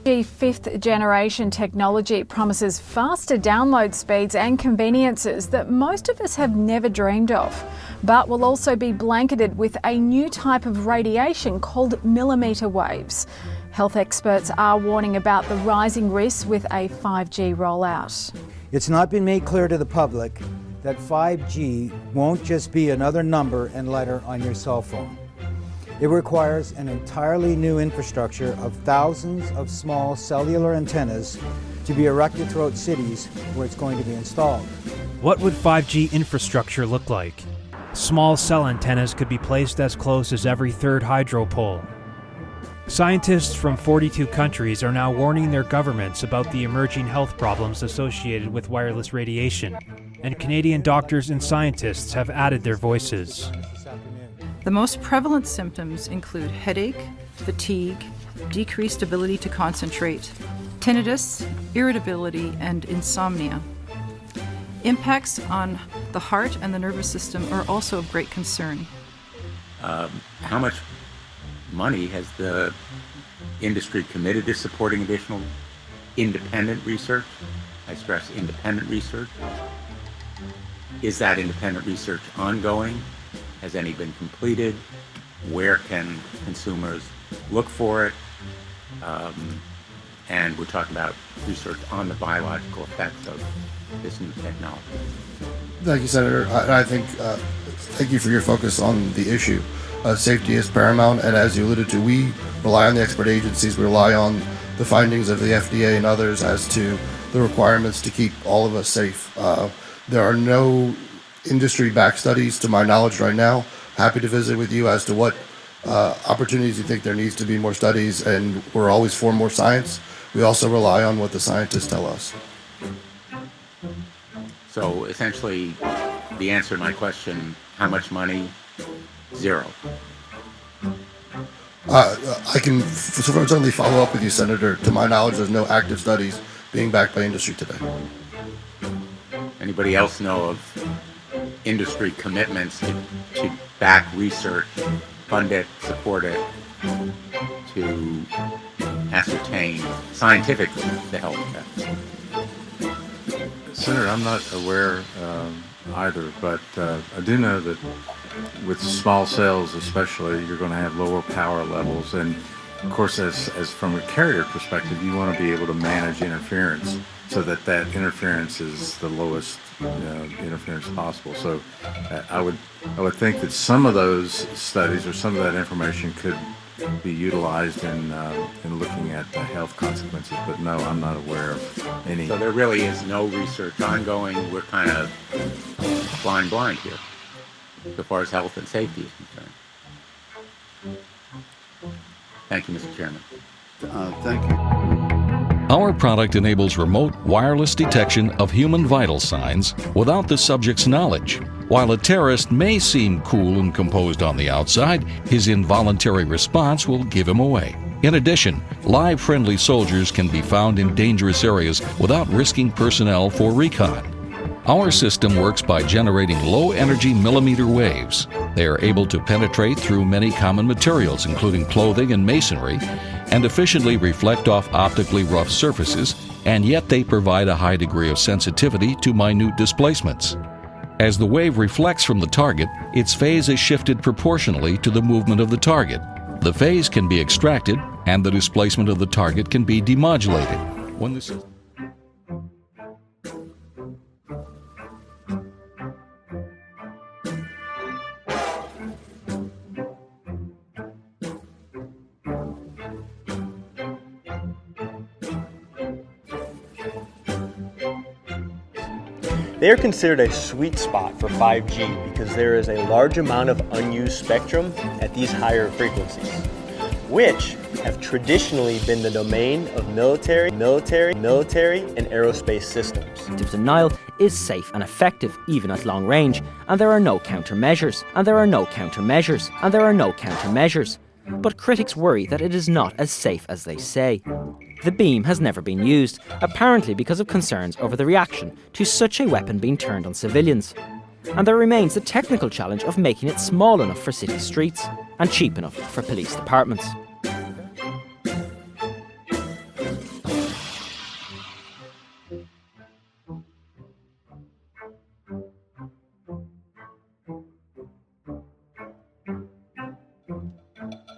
5G fifth-generation technology promises faster download speeds and conveniences that most of us have never dreamed of, but will also be blanketed with a new type of radiation called millimetre waves. Health experts are warning about the rising risks with a 5G rollout. It's not been made clear to the public that 5G won't just be another number and letter on your cell phone. It requires an entirely new infrastructure of thousands of small cellular antennas to be erected throughout cities where it's going to be installed. What would 5G infrastructure look like? Small cell antennas could be placed as close as every third hydro pole. Scientists from 42 countries are now warning their governments about the emerging health problems associated with wireless radiation, and Canadian doctors and scientists have added their voices. The most prevalent symptoms include headache, fatigue, decreased ability to concentrate, tinnitus, irritability, and insomnia. Impacts on the heart and the nervous system are also of great concern. How much money has the industry committed to supporting additional independent research? I stress independent research. Is that independent research ongoing? Has any been completed? Where can consumers look for it? And we're talking about research on the biological effects of this new technology. Thank you, Senator. I think, thank you for your focus on the issue. Safety is paramount, and as you alluded to, we rely on the expert agencies, we rely on the findings of the FDA and others as to the requirements to keep all of us safe. There are no industry-backed studies, to my knowledge right now. Happy to visit with you as to what opportunities you think there needs to be more studies, and we're always for more science. We also rely on what the scientists tell us. So essentially, the answer to my question, how much money? Zero. I can certainly follow up with you, Senator. To my knowledge, there's no active studies being backed by industry today. Anybody else know of industry commitments to back research, fund it, support it, to ascertain scientifically the health effects? Senator, I'm not aware either, but I do know that with small cells especially, you're going to have lower power levels, and of course as from a carrier perspective, you want to be able to manage interference so that interference is the lowest interference possible. So I would think that some of those studies or some of that information could be utilized in looking at the health consequences, but no, I'm not aware of any. So there really is no research ongoing. We're kind of flying blind here so far as health and safety is concerned. Thank you, Mr. Chairman. Thank you. Our product enables remote wireless detection of human vital signs without the subject's knowledge. While a terrorist may seem cool and composed on the outside, his involuntary response will give him away. In addition, live friendly soldiers can be found in dangerous areas without risking personnel for recon. Our system works by generating low-energy millimeter waves. They are able to penetrate through many common materials, including clothing and masonry, and efficiently reflect off optically rough surfaces, and yet they provide a high degree of sensitivity to minute displacements. As the wave reflects from the target, its phase is shifted proportionally to the movement of the target. The phase can be extracted, and the displacement of the target can be demodulated. When the They are considered a sweet spot for 5G because there is a large amount of unused spectrum at these higher frequencies, which have traditionally been the domain of military, and aerospace systems. Denial is safe and effective even at long range, and there are no countermeasures, But critics worry that it is not as safe as they say. The beam has never been used, apparently because of concerns over the reaction to such a weapon being turned on civilians. And there remains the technical challenge of making it small enough for city streets and cheap enough for police departments.